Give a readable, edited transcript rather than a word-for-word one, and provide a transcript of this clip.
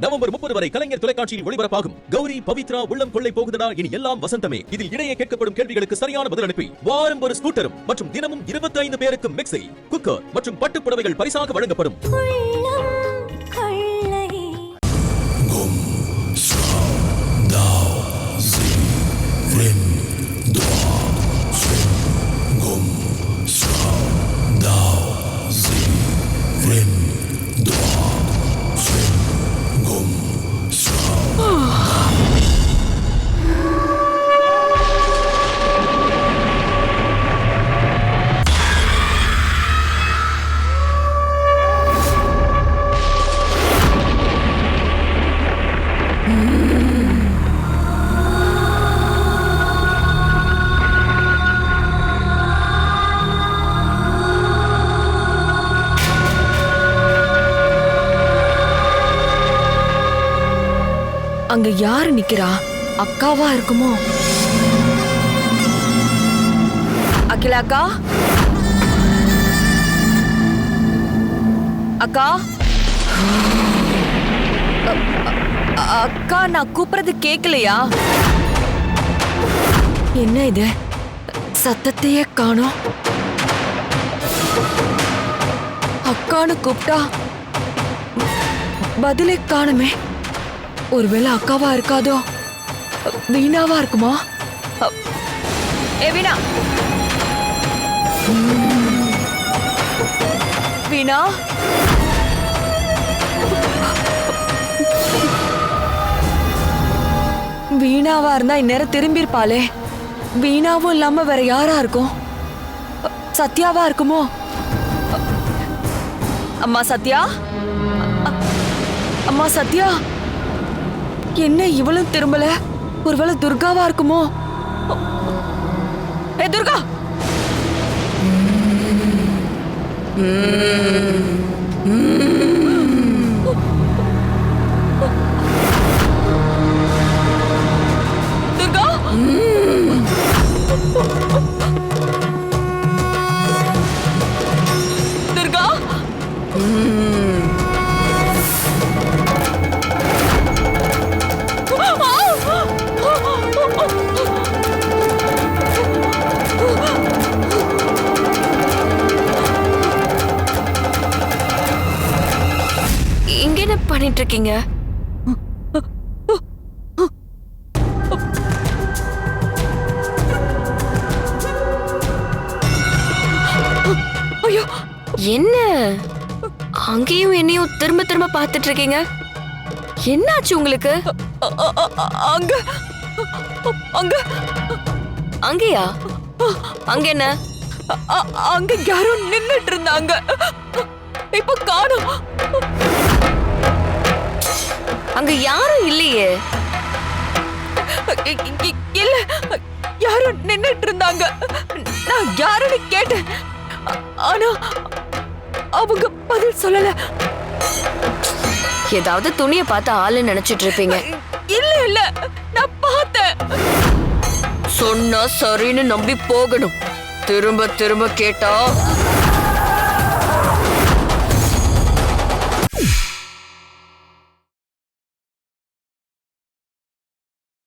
November 30 வரை கலைஞர் தொலைக்காட்சியில் ஒளிபரப்பாகும் கௌரி பவித்ரா உள்ளம் கொள்ளை போகுதடா இனி எல்லாம் வசந்தமே. இதில் இடையே கேட்கப்படும் கேள்விகளுக்கு சரியான பதில் அனுப்பி வாரம் ஒரு ஸ்கூட்டரும் மற்றும் தினமும் 25 பேருக்கு மிக்ஸி, குக்கர் மற்றும் பட்டுப் புடவைகள் பரிசாக வழங்கப்படும். அங்க யாரு நிக்கிறா? அக்காவா இருக்குமோ? அகிலா அக்கா, அக்கா, அக்கா, நான் கூப்பிடுறது கேக்கலையா? என்ன இது, சத்தத்தையே காணோம். அக்கான்னு கூப்பிட்டா பதிலே காணுமே. ஒருவேளை அக்காவா இருக்காதோ? வீணாவா இருக்குமா? ஏ வீணா, வீணா, வீணாவா இருந்தா இந்நேரம் திரும்பி இருப்பாளே. வீணாவும் இல்லாம வேற யாரா இருக்கும்? சத்யாவா இருக்குமோ? அம்மா சத்யா, அம்மா சத்யா, என்ன இவளும் திரும்பல? ஒருவேளை துர்காவா இருக்குமோ? ஏ துர்கா, துர்கா, துர்கா, இங்க என்ன பண்ணிட்டு இருக்கீங்க? ஐயோ, என்ன அங்கேயும் என்னையும் திரும்ப திரும்ப பார்த்துட்டு இருக்கீங்க? என்னாச்சு உங்களுக்கு? அங்க அங்க அங்கயா? அங்க என்ன? அங்க யாரோ நின்னுட்டு இருந்தாங்க, இப்ப காணோம். அங்க யாரும் இல்லையே. இல்ல, யாரும் நின்னுட்டு இருந்தாங்க. நான் யாருன்னு கேட்டேன், ஆனா அவங்க பதில் சொல்லல. ஏதாவது துணியை பார்த்து ஆளு நினைச்சிட்டு இருப்பீங்க. இல்ல இல்ல, நான் பார்த்தேன். சொன்னா சரின்னு நம்பி போகணும். திரும்ப திரும்ப கேட்டா